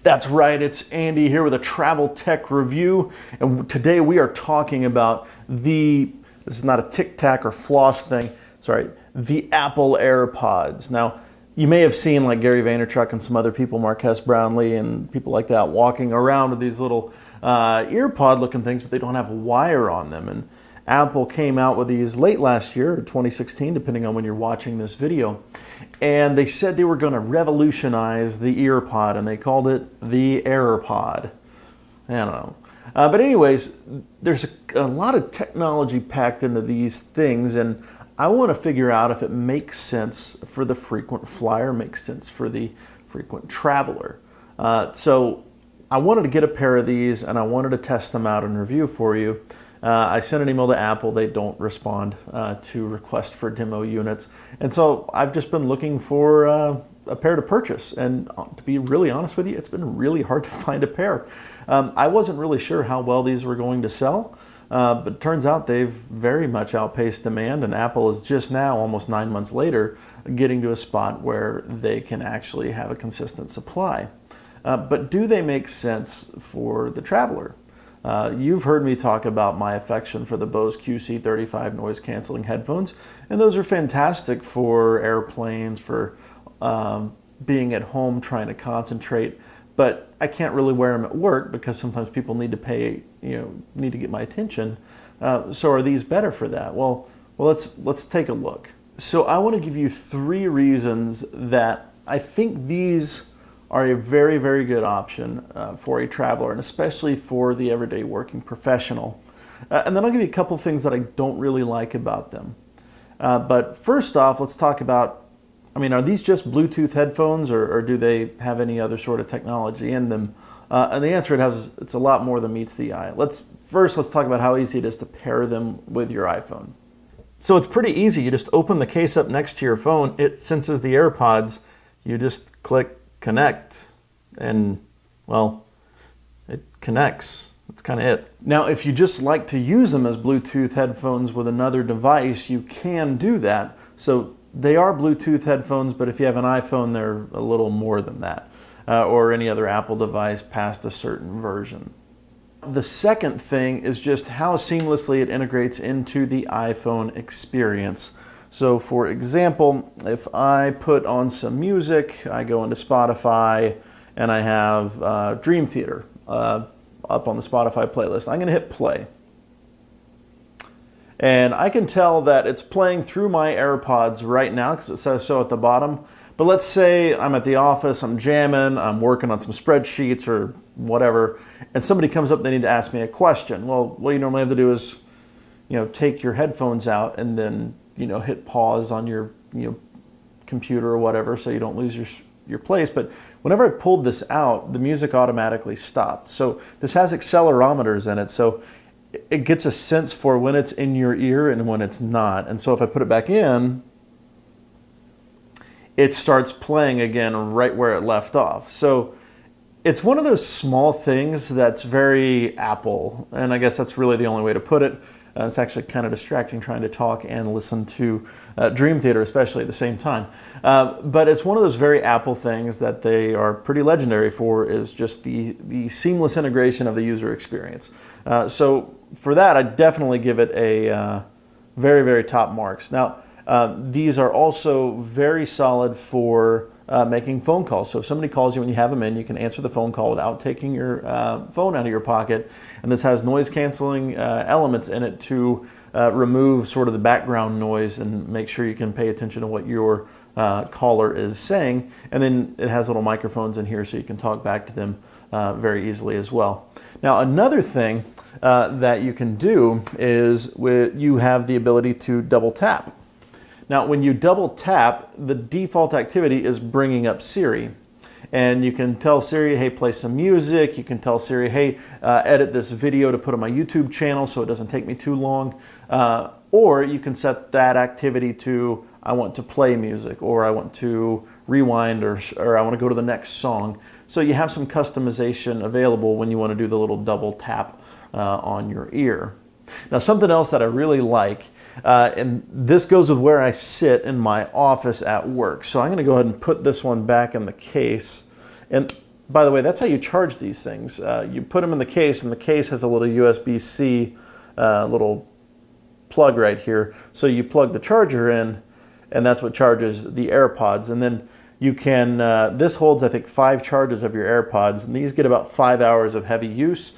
That's right, it's Andy here with a travel tech review, and today we are talking about this is not a tic tac or floss thing, sorry, the Apple Airpods. Now, you may have seen like Gary Vaynerchuk and some other people, Marques Brownlee and people like that, walking around with these little earpod looking things, but they don't have a wire on them. And Apple came out with these late last year, or 2016, depending on when you're watching this video. And they said they were going to revolutionize the earpod, and they called it the AirPod. I don't know. But anyways, there's a lot of technology packed into these things, and I want to figure out if it makes sense for the frequent flyer, makes sense for the frequent traveler. So I wanted to get a pair of these, and I wanted to test them out and review for you. I sent an email to Apple. They don't respond to requests for demo units. And so I've just been looking for a pair to purchase. And to be really honest with you, it's been really hard to find a pair. I wasn't really sure how well these were going to sell, but it turns out they've very much outpaced demand. And Apple is just now, almost 9 months later, getting to a spot where they can actually have a consistent supply. But do they make sense for the traveler? You've heard me talk about my affection for the Bose QC35 noise canceling headphones, and those are fantastic for airplanes, for being at home trying to concentrate, but I can't really wear them at work because sometimes people need to need to get my attention. So are these better for that? Well, let's take a look. So I want to give you 3 reasons that I think these are a very, very good option for a traveler, and especially for the everyday working professional. And then I'll give you a couple things that I don't really like about them. But first off, let's talk about, are these just Bluetooth headphones, or do they have any other sort of technology in them? And the answer it's a lot more than meets the eye. Let's talk about how easy it is to pair them with your iPhone. So it's pretty easy. You just open the case up next to your phone. It senses the AirPods. You just click connect, and well, it connects. That's kind of it. Now, if you just like to use them as Bluetooth headphones with another device, you can do that. So they are Bluetooth headphones, but if you have an iPhone, they're a little more than that, or any other Apple device past a certain version. The second thing is just how seamlessly it integrates into the iPhone experience. So for example, if I put on some music, I go into Spotify and I have Dream Theater up on the Spotify playlist. I'm going to hit play. And I can tell that it's playing through my AirPods right now because it says so at the bottom. But let's say I'm at the office, I'm jamming, I'm working on some spreadsheets or whatever, and somebody comes up, they need to ask me a question. Well, what you normally have to do is, take your headphones out and then hit pause on your computer or whatever so you don't lose your place. But whenever I pulled this out, the music automatically stopped. So this has accelerometers in it, so it gets a sense for when it's in your ear and when it's not. And so if I put it back in, it starts playing again right where it left off. So it's one of those small things that's very Apple, and I guess that's really the only way to put it. It's actually kind of distracting trying to talk and listen to Dream Theater, especially at the same time. But it's one of those very Apple things that they are pretty legendary for, is just the seamless integration of the user experience. So for that, I definitely give it a very, very top marks. Now, these are also very solid for making phone calls. So if somebody calls you and you have them in, you can answer the phone call without taking your phone out of your pocket. And this has noise canceling elements in it to remove sort of the background noise and make sure you can pay attention to what your caller is saying. And then it has little microphones in here so you can talk back to them very easily as well. Now, another thing that you can do is you have the ability to double tap. Now, when you double tap, the default activity is bringing up Siri. And you can tell Siri, hey, play some music. You can tell Siri, hey, edit this video to put on my YouTube channel so it doesn't take me too long. Or you can set that activity to, I want to play music, or I want to rewind, or I want to go to the next song. So you have some customization available when you want to do the little double tap on your ear. Now, something else that I really like, and this goes with where I sit in my office at work. So I'm going to go ahead and put this one back in the case. And by the way, that's how you charge these things. You put them in the case, and the case has a little USB-C little plug right here. So you plug the charger in, and that's what charges the AirPods. And then you can, this holds, I think, 5 charges of your AirPods, and these get about 5 hours of heavy use.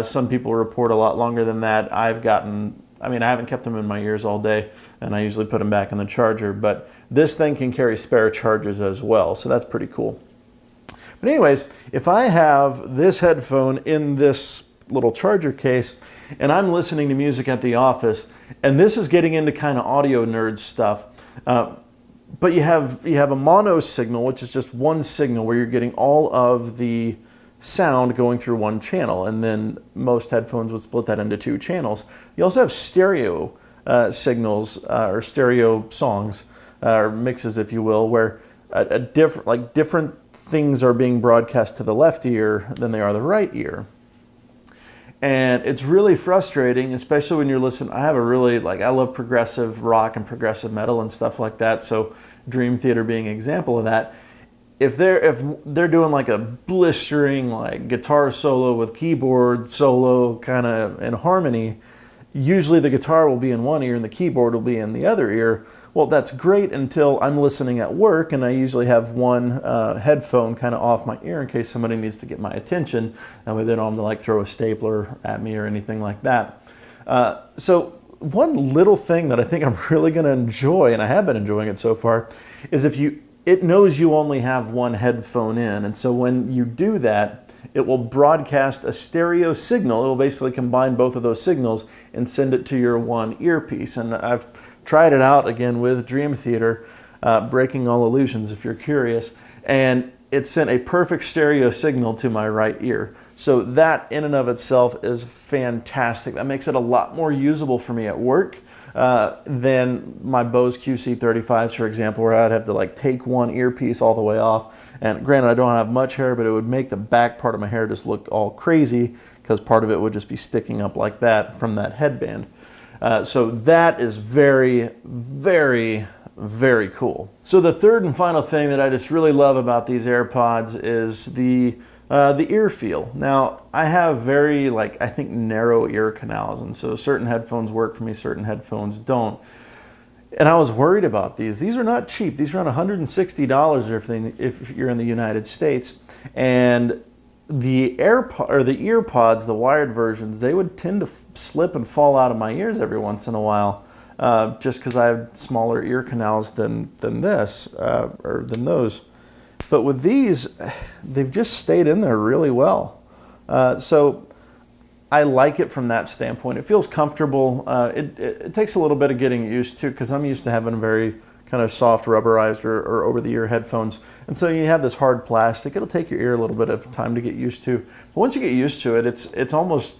Some people report a lot longer than that. I haven't kept them in my ears all day, and I usually put them back in the charger, but this thing can carry spare charges as well, so that's pretty cool. But anyways, if I have this headphone in this little charger case, and I'm listening to music at the office, and this is getting into kind of audio nerd stuff, but you have a mono signal, which is just one signal where you're getting all of the sound going through one channel, and then most headphones would split that into 2 channels. You also have stereo signals or stereo songs or mixes, if you will, where different things are being broadcast to the left ear than they are the right ear. And it's really frustrating, especially when you're listening. I love progressive rock and progressive metal and stuff like that. So Dream Theater being an example of that. If they're doing like a blistering like guitar solo with keyboard solo kind of in harmony, usually the guitar will be in one ear and the keyboard will be in the other ear. Well, that's great until I'm listening at work, and I usually have one headphone kind of off my ear in case somebody needs to get my attention. That way they don't have to like throw a stapler at me or anything like that. So one little thing that I think I'm really going to enjoy, and I have been enjoying it so far, is it knows you only have one headphone in, and so when you do that, it will broadcast a stereo signal. It will basically combine both of those signals and send it to your one earpiece. And I've tried it out again with Dream Theater, Breaking All Illusions if you're curious, and it sent a perfect stereo signal to my right ear. So that in and of itself is fantastic. That makes it a lot more usable for me at work than my Bose QC35s, for example, where I'd have to like take one earpiece all the way off. And granted, I don't have much hair, but it would make the back part of my hair just look all crazy because part of it would just be sticking up like that from that headband. So that is very, very, very cool. So the third and final thing that I just really love about these AirPods is the ear feel. Now, I have very, I think, narrow ear canals, and so certain headphones work for me, certain headphones don't. And I was worried about these. These are not cheap. These are around $160 if you're in the United States. And the earpods, the wired versions, they would tend to slip and fall out of my ears every once in a while, just because I have smaller ear canals than those. But with these, they've just stayed in there really well. So I like it from that standpoint. It feels comfortable. It takes a little bit of getting used to, because I'm used to having very kind of soft rubberized or over-the-ear headphones. And so you have this hard plastic. It'll take your ear a little bit of time to get used to. But once you get used to it, it's almost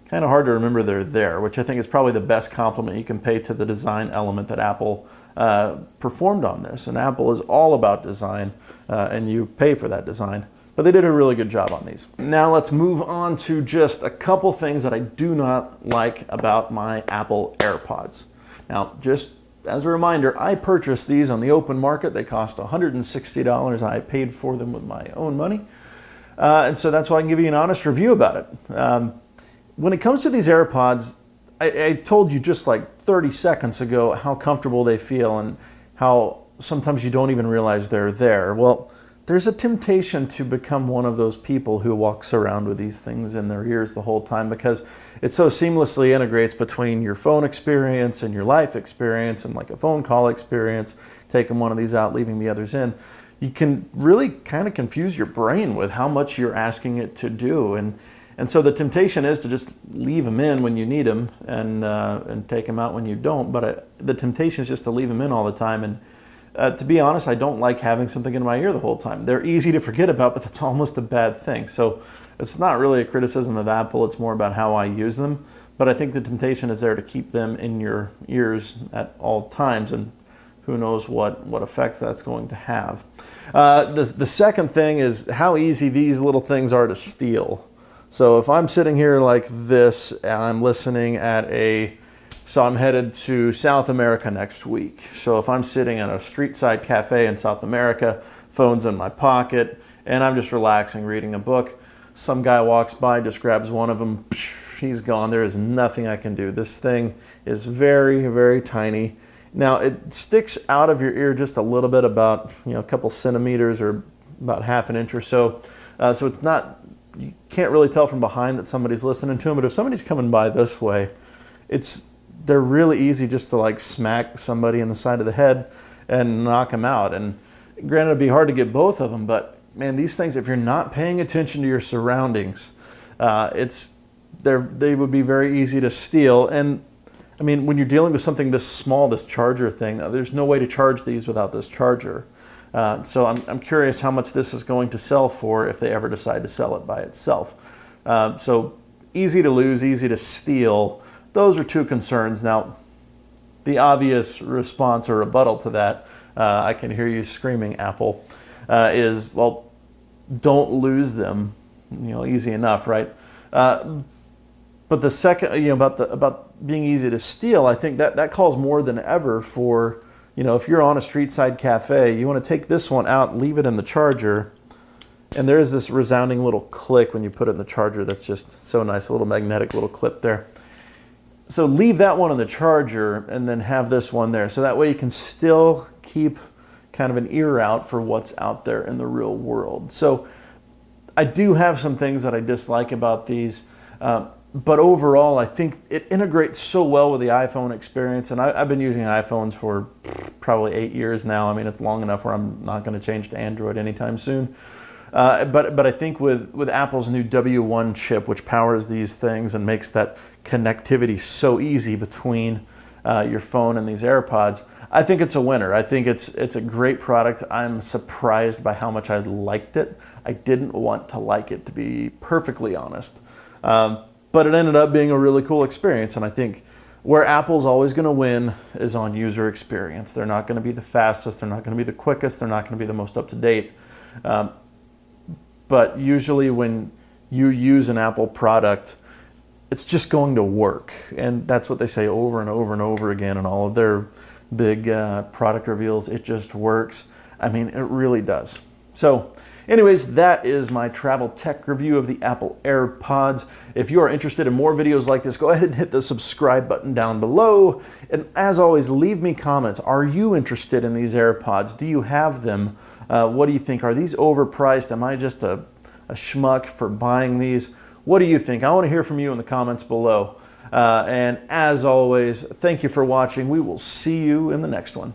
kind of hard to remember they're there, which I think is probably the best compliment you can pay to the design element that Apple performed on this. And Apple is all about design, and you pay for that design. But they did a really good job on these. Now let's move on to just a couple things that I do not like about my Apple AirPods. Now, just as a reminder, I purchased these on the open market. They cost $160. I paid for them with my own money. And so that's why I can give you an honest review about it. When it comes to these AirPods, I told you just like 30 seconds ago how comfortable they feel and how sometimes you don't even realize they're there. Well, there's a temptation to become one of those people who walks around with these things in their ears the whole time, because it so seamlessly integrates between your phone experience and your life experience, and like a phone call experience, taking one of these out, leaving the others in. You can really kind of confuse your brain with how much you're asking it to do. And so the temptation is to just leave them in when you need them and take them out when you don't. But the temptation is just to leave them in all the time. And to be honest, I don't like having something in my ear the whole time. They're easy to forget about, but that's almost a bad thing. So it's not really a criticism of Apple. It's more about how I use them. But I think the temptation is there to keep them in your ears at all times. And who knows what effects that's going to have. The second thing is how easy these little things are to steal. So if I'm sitting here like this and I'm listening so I'm headed to South America next week. So if I'm sitting at a street side cafe in South America, phone's in my pocket, and I'm just relaxing, reading a book. Some guy walks by, just grabs one of them, he's gone. There is nothing I can do. This thing is very, very tiny. Now it sticks out of your ear just a little bit, about a couple centimeters or about half an inch or so. So it's not, you can't really tell from behind that somebody's listening to them. But if somebody's coming by this way, they're really easy just to like smack somebody in the side of the head and knock them out. And granted, it'd be hard to get both of them, but man, these things, if you're not paying attention to your surroundings, they would be very easy to steal. And I mean, when you're dealing with something this small, this charger thing, there's no way to charge these without this charger. So I'm curious how much this is going to sell for if they ever decide to sell it by itself. So easy to lose, easy to steal. Those are two concerns. Now, the obvious response or rebuttal to that, I can hear you screaming, Apple, is, well, don't lose them. Easy enough, right? But the second, about being easy to steal, I think that calls more than ever for, if you're on a street side cafe, you want to take this one out and leave it in the charger. And there is this resounding little click when you put it in the charger that's just so nice, a little magnetic little clip there. So leave that one on the charger and then have this one there. So that way you can still keep kind of an ear out for what's out there in the real world. So I do have some things that I dislike about these, but overall I think it integrates so well with the iPhone experience. And I've been using iPhones for probably 8 years now. I mean, it's long enough where I'm not going to change to Android anytime soon. But I think with Apple's new W1 chip, which powers these things and makes that connectivity so easy between your phone and these AirPods, I think it's a winner. I think it's a great product. I'm surprised by how much I liked it. I didn't want to like it, to be perfectly honest. But it ended up being a really cool experience. And I think where Apple's always going to win is on user experience. They're not going to be the fastest. They're not going to be the quickest. They're not going to be the most up-to-date. But usually when you use an Apple product, it's just going to work. And that's what they say over and over and over again in all of their big product reveals. It just works. I mean, it really does. So anyways, that is my travel tech review of the Apple AirPods. If you are interested in more videos like this, go ahead and hit the subscribe button down below. And as always, leave me comments. Are you interested in these AirPods? Do you have them? What do you think? Are these overpriced? Am I just a schmuck for buying these? What do you think? I want to hear from you in the comments below. And as always, thank you for watching. We will see you in the next one.